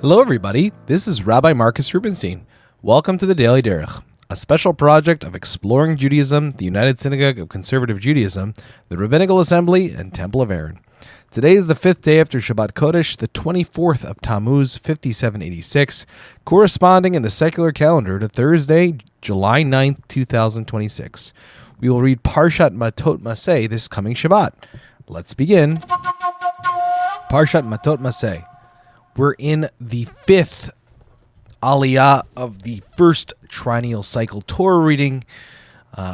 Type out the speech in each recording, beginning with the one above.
Hello everybody, this is Rabbi Marcus Rubenstein. Welcome to the Daily Derech, a special project of exploring Judaism, the United Synagogue of Conservative Judaism, the Rabbinical Assembly, and Temple of Aaron. Today is the 5th day after Shabbat Kodesh, the 24th of Tammuz, 5786, corresponding in the secular calendar to Thursday, July 9th, 2026. We will read Parashat Matot-Masei this coming Shabbat. Let's begin. Parashat Matot-Masei. We're in the 5th aliyah of the first triennial cycle Torah reading.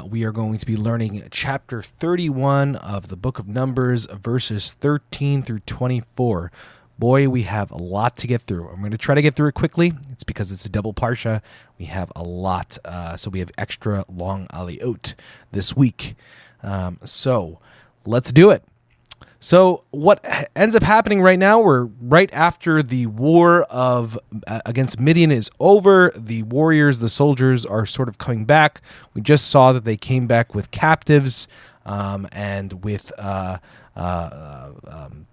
We are going to be learning chapter 31 of the book of Numbers, verses 13 through 24. Boy, we have a lot to get through. I'm going to try to get through it quickly. It's because it's a double parsha. We have a lot, so we have extra long aliyot this week. So let's do it. So what ends up happening right now, we're right after the war against Midian is over. The warriors, the soldiers are sort of coming back. We just saw that they came back with captives and with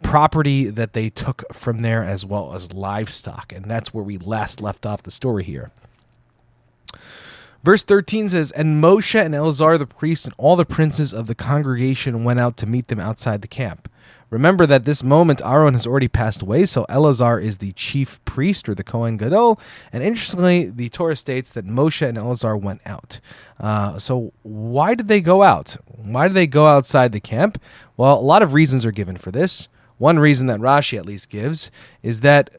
property that they took from there, as well as livestock. And that's where we last left off the story here. Verse 13 says, "And Moshe and Eleazar the priest and all the princes of the congregation went out to meet them outside the camp." Remember that this moment Aaron has already passed away, so Eleazar is the chief priest, or the Kohen Gadol. And interestingly, the Torah states that Moshe and Eleazar went out. So why did they go out? Why did they go outside the camp? Well, a lot of reasons are given for this. One reason that Rashi at least gives is that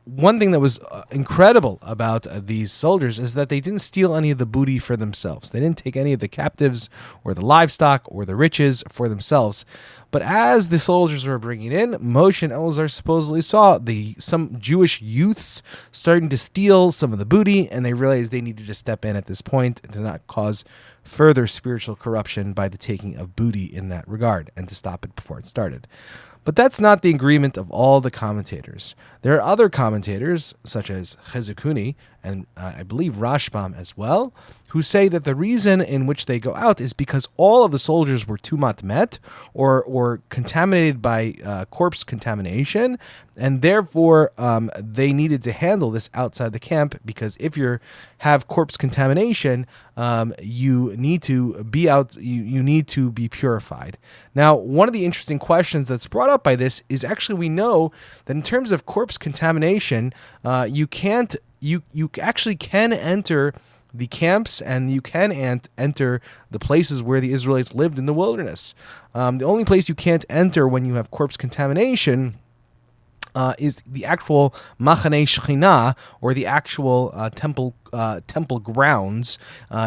one thing that was incredible about these soldiers is that they didn't steal any of the booty for themselves. They didn't take any of the captives or the livestock or the riches for themselves. But as the soldiers were bringing in, Moshe and Eleazar supposedly saw some Jewish youths starting to steal some of the booty, and they realized they needed to step in at this point to not cause further spiritual corruption by the taking of booty in that regard, and to stop it before it started. But that's not the agreement of all the commentators. There are other commentators, such as Chizukuni, and I believe Rambam as well, who say that the reason in which they go out is because all of the soldiers were tumat met, or contaminated by corpse contamination, and therefore they needed to handle this outside the camp, because if you have corpse contamination, you need to be out. You need to be purified. Now, one of the interesting questions that's brought up by this is actually, we know that in terms of corpse contamination, you actually can enter the camps, and you can enter the places where the Israelites lived in the wilderness. The only place you can't enter when you have corpse contamination is the actual Machane Shechina, or the actual temple grounds.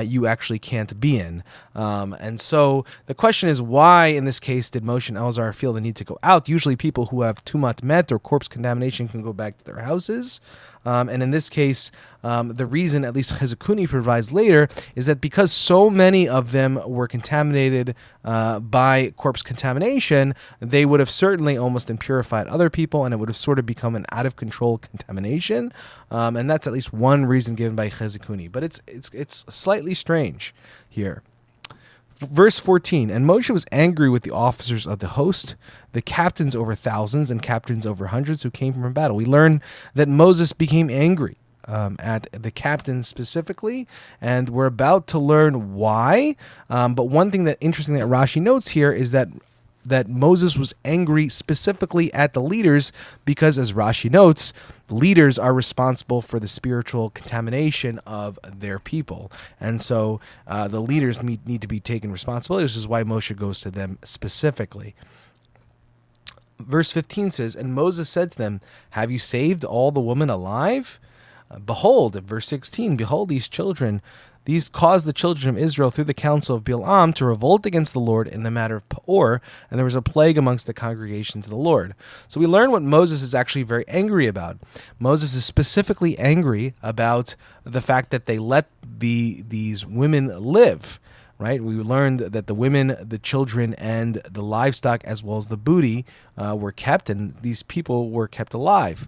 You actually can't be in. And so the question is, why in this case did Moshe and Eleazar feel the need to go out? Usually people who have tumat met or corpse contamination can go back to their houses. And in this case, the reason, at least Chizukuni provides later, is that because so many of them were contaminated by corpse contamination, they would have certainly almost impurified other people, and it would have sort of become an out-of-control contamination. And that's at least one reason given by Chizukuni. But it's slightly strange here. Verse 14, "And Moshe was angry with the officers of the host, the captains over thousands and captains over hundreds who came from battle." We learn that Moses became angry at the captains specifically, and we're about to learn why. But one thing that interesting that Rashi notes here is that Moses was angry specifically at the leaders, because, as Rashi notes, leaders are responsible for the spiritual contamination of their people. And so the leaders need to be taken responsibility. This is why Moshe goes to them specifically. Verse 15 says, "And Moses said to them, 'Have you saved all the women alive?' Behold," verse 16, "Behold, these caused the children of Israel through the counsel of Balaam to revolt against the Lord in the matter of Peor, and there was a plague amongst the congregation to the Lord." So we learn what Moses is actually very angry about. Moses is specifically angry about the fact that they let these women live. Right? We learned that the women, the children, and the livestock, as well as the booty, were kept, and these people were kept alive.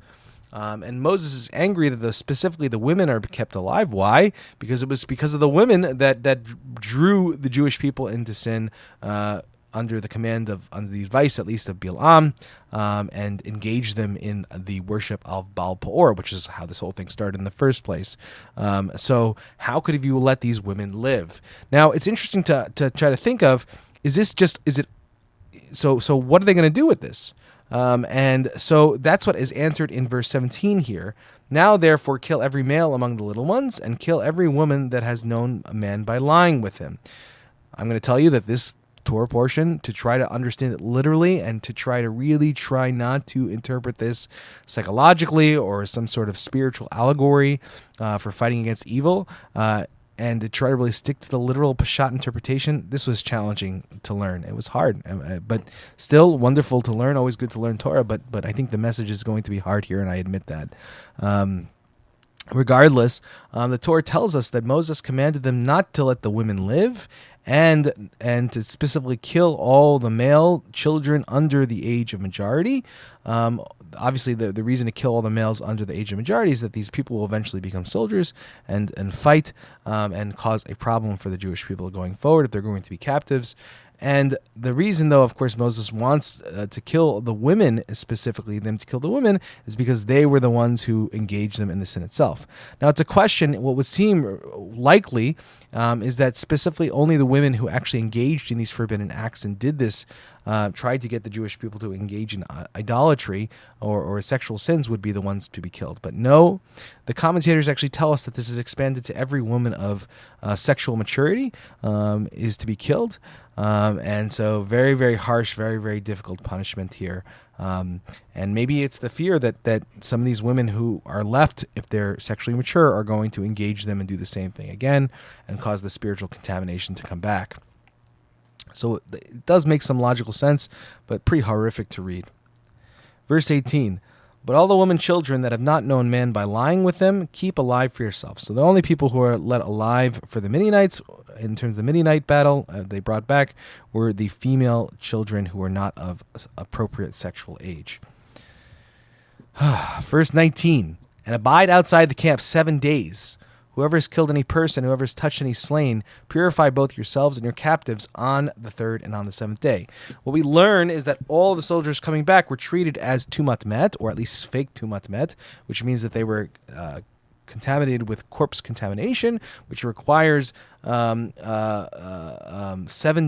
And Moses is angry that specifically the women are kept alive. Why? Because it was because of the women that drew the Jewish people into sin under the advice, at least, of Bilam, and engage them in the worship of Baal Peor, which is how this whole thing started in the first place. So how could you let these women live? Now, it's interesting to try to think of, so what are they going to do with this? And so that's what is answered in verse 17 here. Now, therefore, kill every male among the little ones, and kill every woman that has known a man by lying with him. I'm going to tell you that this Torah portion, to try to understand it literally and to try not to interpret this psychologically or some sort of spiritual allegory for fighting against evil, and to try to really stick to the literal Peshat interpretation, this was challenging to learn. It was hard, but still wonderful to learn. Always good to learn Torah, but I think the message is going to be hard here, and I admit that. Regardless, the Torah tells us that Moses commanded them not to let the women live, and to specifically kill all the male children under the age of majority. Obviously, the reason to kill all the males under the age of majority is that these people will eventually become soldiers and fight and cause a problem for the Jewish people going forward if they're going to be captives. And the reason, though, of course, Moses wants to kill the women, specifically them to kill the women, is because they were the ones who engaged them in the sin itself. Now, it's a question, what would seem likely is that specifically only the women who actually engaged in these forbidden acts and did this, tried to get the Jewish people to engage in idolatry or sexual sins, would be the ones to be killed. But no, the commentators actually tell us that this is expanded to every woman of sexual maturity is to be killed. And so very, very harsh, very, very difficult punishment here. And maybe it's the fear that some of these women who are left, if they're sexually mature, are going to engage them and do the same thing again and cause the spiritual contamination to come back. So it does make some logical sense, but pretty horrific to read. Verse 18, but all the women children that have not known man by lying with them, keep alive for yourself. So the only people who are let alive for the Midianites, in terms of the Midianite battle, they brought back, were the female children who were not of appropriate sexual age. Verse 19, and abide outside the camp 7 days. Whoever has killed any person, whoever has touched any slain, purify both yourselves and your captives on the 3rd and on the 7th day. What we learn is that all the soldiers coming back were treated as tumat met, or at least fake tumat met, which means that they were contaminated with corpse contamination, which requires 7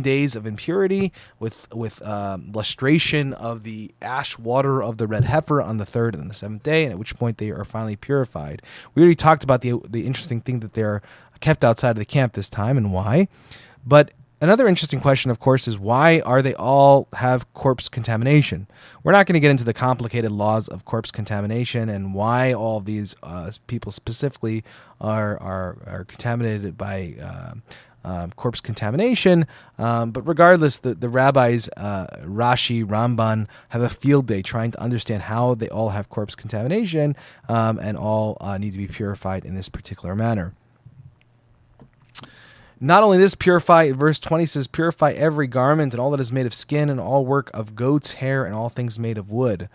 days of impurity with lustration of the ash water of the red heifer on the 3rd and the 7th day, and at which point they are finally purified. We already talked about the interesting thing that they're kept outside of the camp this time and why. But another interesting question, of course, is why are they all have corpse contamination? We're not going to get into the complicated laws of corpse contamination and why all of these people specifically are contaminated by corpse contamination. But regardless, the rabbis, Rashi, Rambam, have a field day trying to understand how they all have corpse contamination and all need to be purified in this particular manner. Not only this, purify, verse 20 says, purify every garment and all that is made of skin and all work of goat's hair and all things made of wood.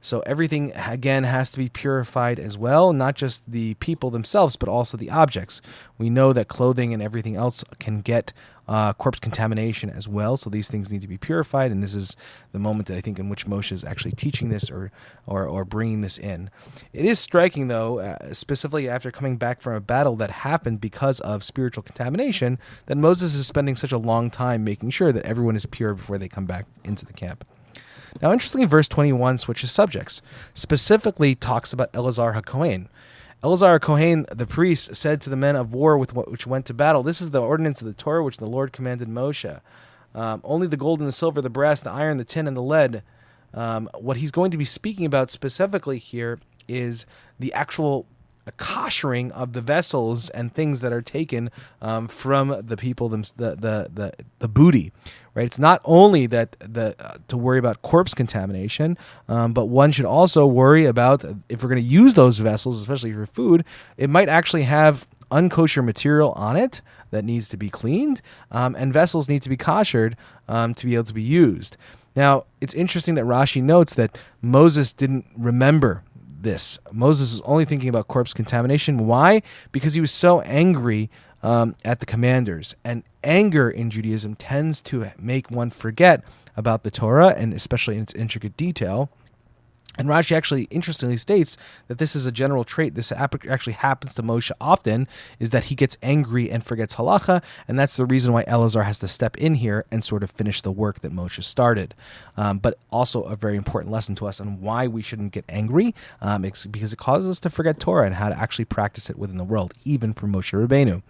So everything, again, has to be purified as well, not just the people themselves, but also the objects. We know that clothing and everything else can get corpse contamination as well, so these things need to be purified, and this is the moment that I think in which Moshe is actually teaching this or bringing this in. It is striking, though, specifically after coming back from a battle that happened because of spiritual contamination, that Moses is spending such a long time making sure that everyone is pure before they come back into the camp. Now, interestingly, verse 21 switches subjects, specifically talks about Elazar HaKohen. Elazar HaKohen, the priest, said to the men of war which went to battle, this is the ordinance of the Torah which the Lord commanded Moshe. Only the gold and the silver, the brass, the iron, the tin, and the lead. What he's going to be speaking about specifically here is the actual kashering of the vessels and things that are taken from the people, the booty. Right? It's not only that to worry about corpse contamination, but one should also worry about if we're going to use those vessels, especially for food, it might actually have unkosher material on it that needs to be cleaned, and vessels need to be kashered to be able to be used. Now, it's interesting that Rashi notes that Moses didn't remember this. Moses was only thinking about corpse contamination. Why? Because he was so angry at the commanders. And anger in Judaism tends to make one forget about the Torah, and especially in its intricate detail. And Rashi actually interestingly states that this is a general trait. This actually happens to Moshe often, is that he gets angry and forgets halacha, and that's the reason why Elazar has to step in here and sort of finish the work that Moshe started. But also a very important lesson to us on why we shouldn't get angry, because it causes us to forget Torah and how to actually practice it within the world, even for Moshe Rabbeinu.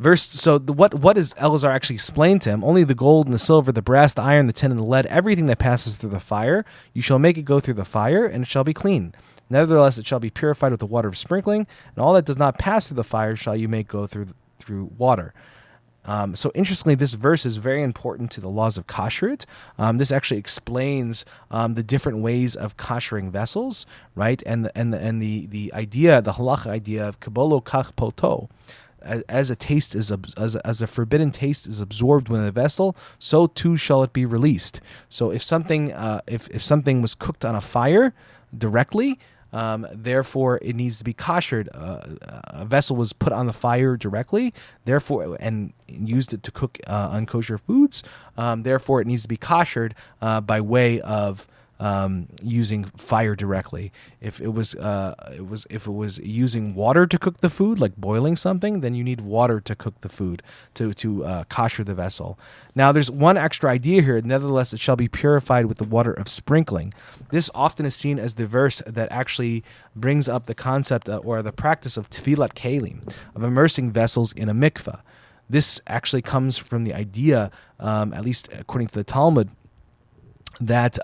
What does Elazar actually explain to him? Only the gold and the silver, the brass, the iron, the tin, and the lead, everything that passes through the fire, you shall make it go through the fire, and it shall be clean. Nevertheless, it shall be purified with the water of sprinkling, and all that does not pass through the fire shall you make go through water. So interestingly, this verse is very important to the laws of kashrut. This actually explains the different ways of kashering vessels, right? And the idea, the halacha idea of kabolo kach poto. As a taste is as a forbidden taste is absorbed within the vessel, so too shall it be released. So if something if something was cooked on a fire directly, therefore it needs to be kashered. A vessel was put on the fire directly, therefore, and used it to cook unkosher foods. Therefore, it needs to be kashered by way of using fire directly. If it was using water to cook the food, like boiling something, then you need water to cook the food to kosher the vessel. Now, there's one extra idea here. Nevertheless, it shall be purified with the water of sprinkling. This often is seen as the verse that actually brings up the concept or the practice of tefilat kelim, of immersing vessels in a mikveh. This actually comes from the idea, at least according to the Talmud, that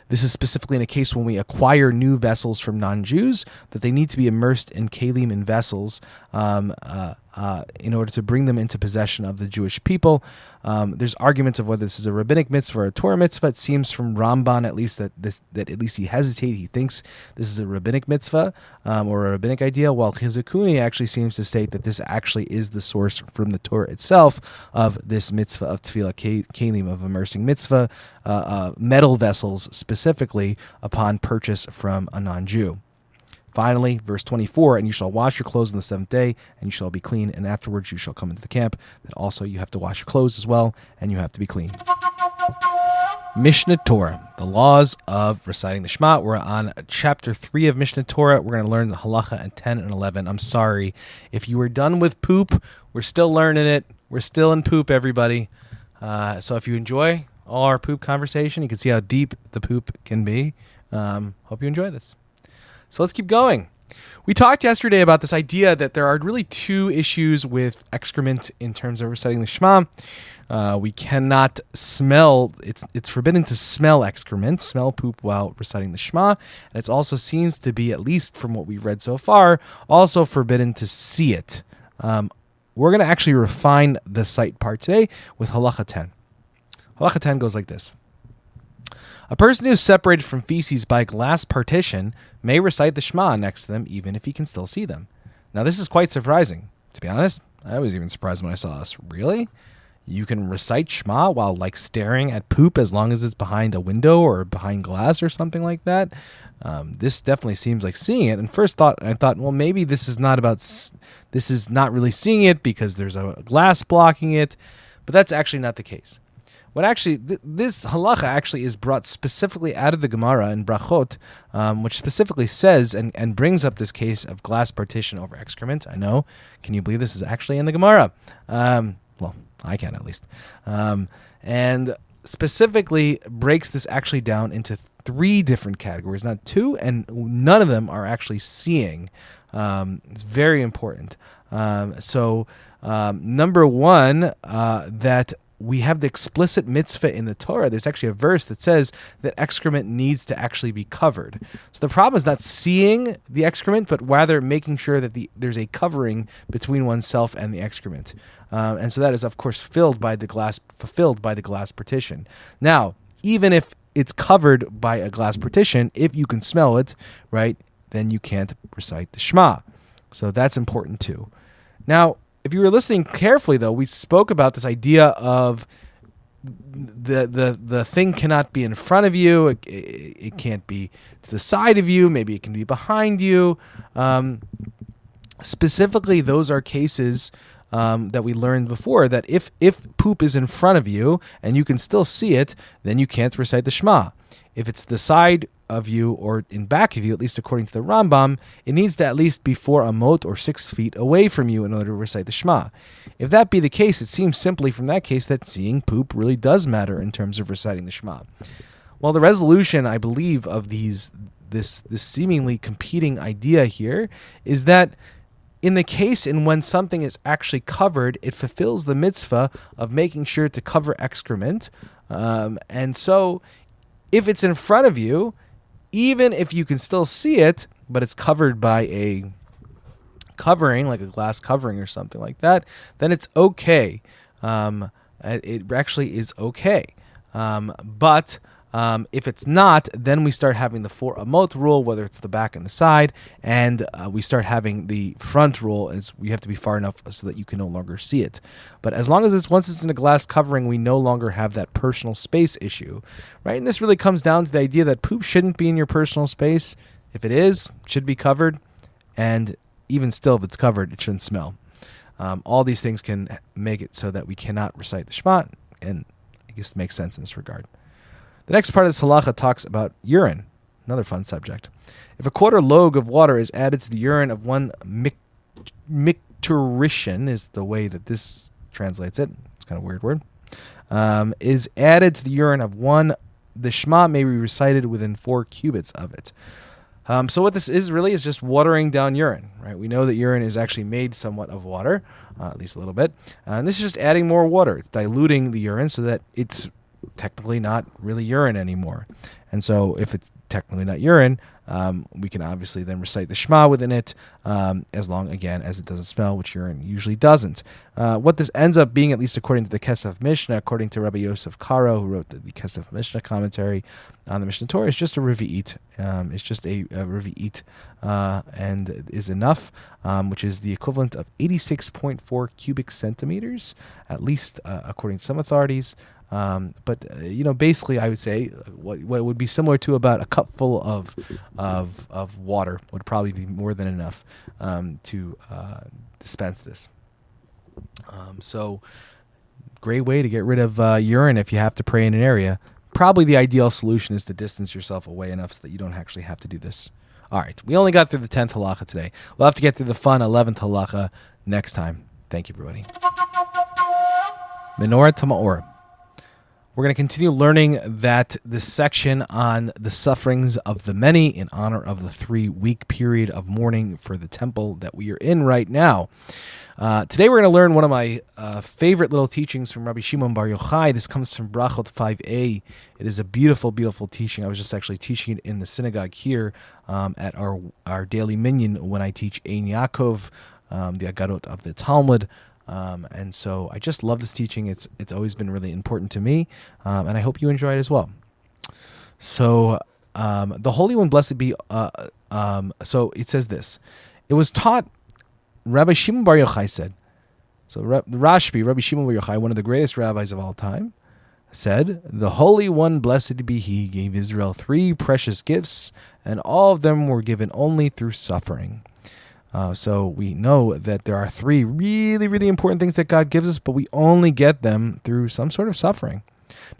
this is specifically in a case when we acquire new vessels from non-Jews, that they need to be immersed in kelim, in vessels, in order to bring them into possession of the Jewish people. There's arguments of whether this is a rabbinic mitzvah or a Torah mitzvah. It seems from Rambam at least that at least he hesitated. He thinks this is a rabbinic mitzvah or a rabbinic idea, while Chizikuni actually seems to state that this actually is the source from the Torah itself of this mitzvah of tefilah kelim, of immersing mitzvah, metal vessels specifically upon purchase from a non-Jew. Finally, verse 24, and you shall wash your clothes on the seventh day, and you shall be clean, and afterwards you shall come into the camp. That also you have to wash your clothes as well, and you have to be clean. Mishnah Torah, the laws of reciting the Shema. We're on chapter 3 of Mishnah Torah. We're going to learn the halacha and 10 and 11. I'm sorry. If you were done with poop, we're still learning it. We're still in poop, everybody. So if you enjoy all our poop conversation, you can see how deep the poop can be. Hope you enjoy this. So let's keep going. We talked yesterday about this idea that there are really two issues with excrement in terms of reciting the Shema. We cannot smell, it's forbidden to smell excrement, smell poop while reciting the Shema. And it also seems to be, at least from what we've read so far, also forbidden to see it. We're going to actually refine the sight part today with halacha 10. Halacha 10 goes like this. A person who is separated from feces by a glass partition may recite the Shema next to them, even if he can still see them. Now, this is quite surprising. To be honest, I was even surprised when I saw this. Really? You can recite Shema while, staring at poop as long as it's behind a window or behind glass or something like that? This definitely seems like seeing it. And first I thought, well, maybe this is not really seeing it because there's a glass blocking it. But that's actually not the case. What actually, this halacha actually is brought specifically out of the Gemara in Brachot, which specifically says and brings up this case of glass partition over excrement. I know. Can you believe this is actually in the Gemara? Well, I can at least. And specifically breaks this actually down into 3 different categories, not 2, and none of them are actually seeing. It's very important. So number 1, that we have the explicit mitzvah in the Torah. There's actually a verse that says that excrement needs to actually be covered. So the problem is not seeing the excrement, but rather making sure that there's a covering between oneself and the excrement. And so that is, of course, fulfilled by the glass partition. Now, even if it's covered by a glass partition, if you can smell it, right, then you can't recite the Shema. So that's important too. Now, if you were listening carefully, though, we spoke about this idea of the thing cannot be in front of you. It can't be to the side of you. Maybe it can be behind you. Specifically, those are cases that we learned before, that if poop is in front of you and you can still see it, then you can't recite the Shema. If it's the side of you or in back of you, at least according to the Rambam, it needs to at least be 4 amot or 6 feet away from you in order to recite the Shema. If that be the case, it seems simply from that case that seeing poop really does matter in terms of reciting the Shema. Well, the resolution, I believe, of this seemingly competing idea here is that in the case in when something is actually covered, it fulfills the mitzvah of making sure to cover excrement. And so if it's in front of you, even if you can still see it, but it's covered by a covering, like a glass covering or something like that, then it's okay. It actually is okay. But if it's not, then we start having the 4 amot rule, whether it's the back and the side, and we start having the front rule, is we have to be far enough so that you can no longer see it. But as long as once it's in a glass covering, we no longer have that personal space issue, right? And this really comes down to the idea that poop shouldn't be in your personal space. If it is, it should be covered, and even still, if it's covered, it shouldn't smell. All these things can make it so that we cannot recite the Shema, and I guess it makes sense in this regard. The next part of this halacha talks about urine, another fun subject. If a quarter log of water is added to the urine of one micturation, is the way that this translates it, it's kind of a weird word, is added to the urine of one, the Shema may be recited within 4 cubits of it. So what this is really is just watering down urine, right? We know that urine is actually made somewhat of water, at least a little bit. And this is just adding more water. It's diluting the urine so that it's technically not really urine anymore. And so if it's technically not urine, we can obviously then recite the Shema within it, as long, again, as it doesn't smell, which urine usually doesn't. What this ends up being, at least according to the Kesef Mishnah, according to Rabbi Yosef Karo, who wrote the Kesef Mishnah commentary on the Mishnah Torah, is just a revi'it. It's just a revi'it, and is enough, which is the equivalent of 86.4 cubic centimeters, at least according to some authorities. But basically, I would say what would be similar to about a cupful of water would probably be more than enough to dispense this. So, great way to get rid of urine if you have to pray in an area. Probably the ideal solution is to distance yourself away enough so that you don't actually have to do this. All right, we only got through the 10th halacha today. We'll have to get through the fun 11th halacha next time. Thank you, everybody. Menorat HaMaor. We're going to continue learning this section on the sufferings of the many in honor of the 3-week period of mourning for the temple that we are in right now. Today we're going to learn one of my favorite little teachings from Rabbi Shimon bar Yochai. This comes from Brachot 5a. It is a beautiful, beautiful teaching. I was just actually teaching it in the synagogue here at our daily minyan when I teach Ein Yaakov, the Agadot of the Talmud. And so I just love this teaching. It's always been really important to me, and I hope you enjoy it as well. So the Holy One, blessed be, so it says this. It was taught, Rabbi Shimon bar Yochai said, so Rashbi, Rabbi Shimon bar Yochai, one of the greatest rabbis of all time, said, the Holy One, blessed be He, gave Israel 3 precious gifts, and all of them were given only through suffering. So we know that there are 3 really, really important things that God gives us, but we only get them through some sort of suffering.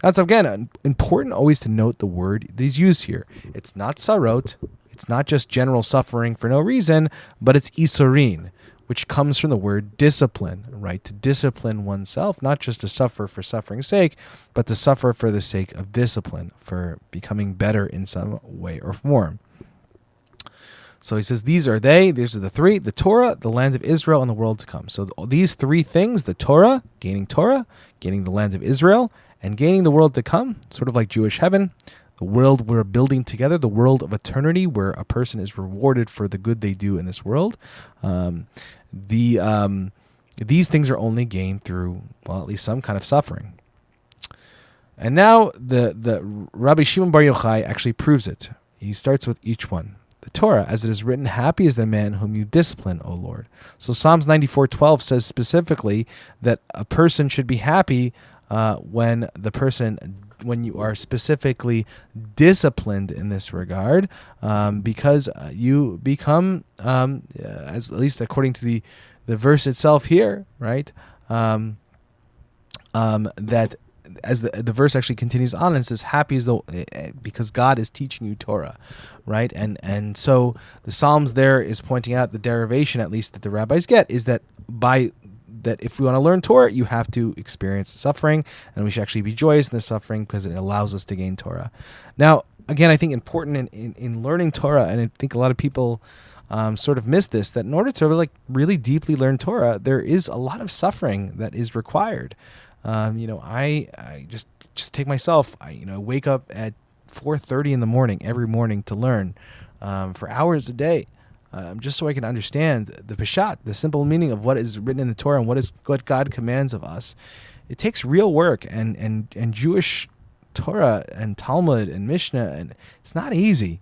That's, again, important always to note the word that is used here. It's not sarot. It's not just general suffering for no reason, but it's isurin, which comes from the word discipline, right? To discipline oneself, not just to suffer for suffering's sake, but to suffer for the sake of discipline, for becoming better in some way or form. So he says, these are the 3, the Torah, the land of Israel, and the world to come. So these 3 things, the Torah, gaining the land of Israel, and gaining the world to come, sort of like Jewish heaven, the world we're building together, the world of eternity, where a person is rewarded for the good they do in this world. These things are only gained through, well, at least some kind of suffering. And now the Rabbi Shimon bar Yochai actually proves it. He starts with each one. The Torah, as it is written, happy is the man whom you discipline, O Lord. So Psalms 94:12 says specifically that a person should be happy when you are specifically disciplined in this regard, because you become, at least according to the verse itself here, right? That as the verse actually continues on and says, "Happy is because God is teaching you Torah," right? And so the Psalms there is pointing out the derivation, at least that the rabbis get, is that if we want to learn Torah, you have to experience suffering, and we should actually be joyous in the suffering because it allows us to gain Torah. Now, again, I think important in learning Torah, and I think a lot of people sort of miss this, that in order to really deeply learn Torah, there is a lot of suffering that is required. I just take myself. I wake up at 4:30 in the morning every morning to learn for hours a day. Just so I can understand the Peshat, the simple meaning of what is written in the Torah and what God commands of us. It takes real work, and Jewish Torah and Talmud and Mishnah, and it's not easy.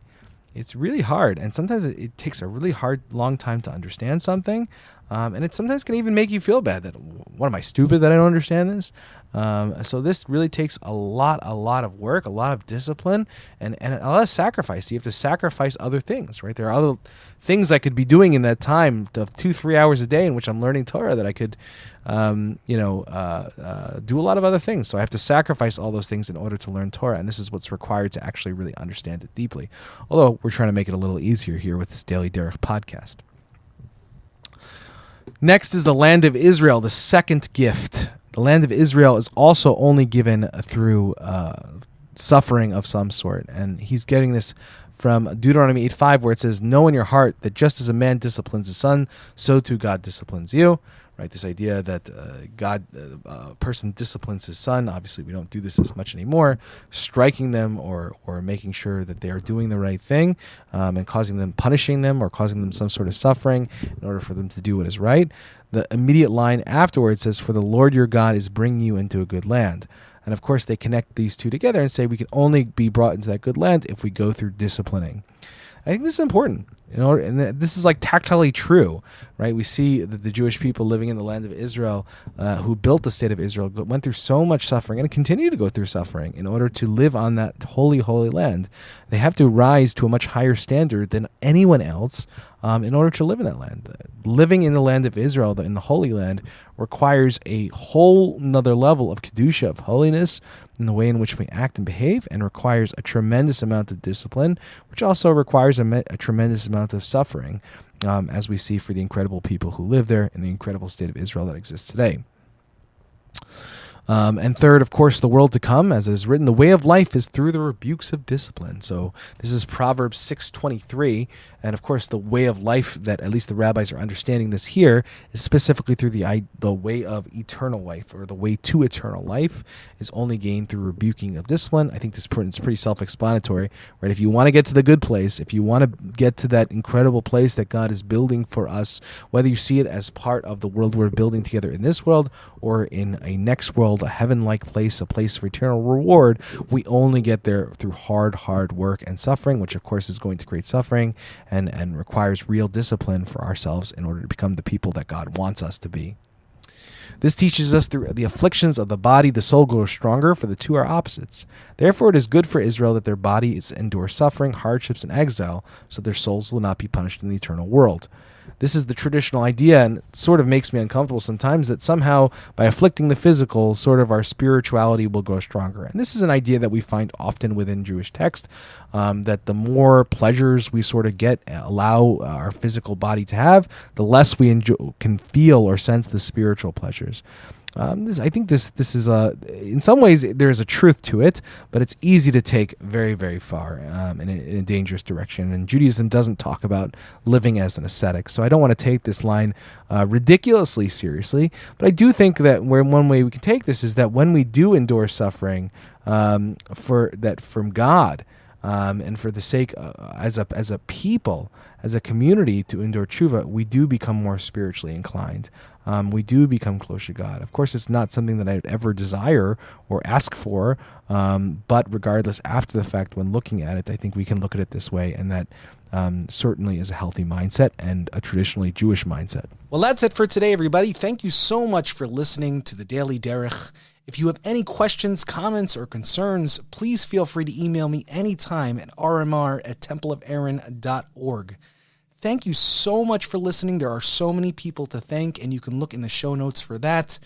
It's really hard, and sometimes it takes a really long time to understand something, and it sometimes can even make you feel bad that, what, am I stupid that I don't understand this? So this really takes a lot of work, a lot of discipline, and a lot of sacrifice. You have to sacrifice other things, right? There are other things I could be doing in that time of 2-3 hours a day in which I'm learning Torah that I could, do a lot of other things. So I have to sacrifice all those things in order to learn Torah, and this is what's required to actually really understand it deeply. Although we're trying to make it a little easier here with this Daily Derech podcast. Next is the land of Israel, the second gift. The land of Israel is also only given through suffering of some sort. And he's getting this from Deuteronomy 8:5, where it says, "Know in your heart that just as a man disciplines his son, so too God disciplines you." Right? This idea that a person disciplines his son. Obviously, we don't do this as much anymore. Striking them or making sure that they are doing the right thing, and punishing them or causing them some sort of suffering in order for them to do what is right. The immediate line afterwards says, "For the Lord your God is bringing you into a good land." And of course, they connect these two together and say we can only be brought into that good land if we go through disciplining. I think this is important. And this is tactilely true, right? We see that the Jewish people living in the land of Israel, who built the state of Israel, went through so much suffering and continue to go through suffering in order to live on that holy, holy land. They have to rise to a much higher standard than anyone else in order to live in that land. Living in the land of Israel, in the Holy Land, requires a whole nother level of kedusha, of holiness, in the way in which we act and behave, and requires a tremendous amount of discipline, which also requires a tremendous amount of suffering, as we see for the incredible people who live there in the incredible state of Israel that exists today. And third, of course, the world to come, as is written, the way of life is through the rebukes of discipline. So this is Proverbs 6:23, and of course, the way of life that at least the rabbis are understanding this here is specifically through the way of eternal life, or the way to eternal life is only gained through rebuking of discipline. I think this is pretty self-explanatory, right? If you want to get to the good place, if you want to get to that incredible place that God is building for us, whether you see it as part of the world we're building together in this world or in a next world, a heaven-like place, a place of eternal reward, we only get there through hard work and suffering, which of course is going to create suffering and requires real discipline for ourselves in order to become the people that God wants us to be. This teaches us through the afflictions of the body, the soul grows stronger, for the two are opposites. Therefore, it is good for Israel that their bodies endure suffering, hardships, and exile, so their souls will not be punished in the eternal world. This is the traditional idea, and it sort of makes me uncomfortable sometimes, that somehow by afflicting the physical, sort of our spirituality will grow stronger. And this is an idea that we find often within Jewish text, that the more pleasures we sort of allow our physical body to have, the less we can feel or sense the spiritual pleasures. I think this is in some ways there is a truth to it, but it's easy to take very, very far in a dangerous direction. And Judaism doesn't talk about living as an ascetic, so I don't want to take this line ridiculously seriously. But I do think that one way we can take this is that when we do endure suffering from God, and for the sake as a people, as a community, to endure tshuva, we do become more spiritually inclined. We do become close to God. Of course, it's not something that I would ever desire or ask for, but regardless, after the fact, when looking at it, I think we can look at it this way, and that certainly is a healthy mindset and a traditionally Jewish mindset. Well, that's it for today, everybody. Thank you so much for listening to the Daily Derech. If you have any questions, comments, or concerns, please feel free to email me anytime at rmr@templeofaaron.org. thank you so much for listening. There are so many people to thank, and you can look in the show notes for that.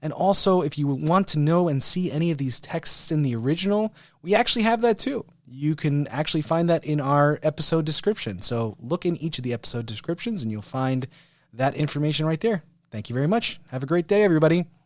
And also, if you want to know and see any of these texts in the original, we actually have that too. You can actually find that in our episode description. So look in each of the episode descriptions and you'll find that information right there. Thank you very much. Have a great day, everybody.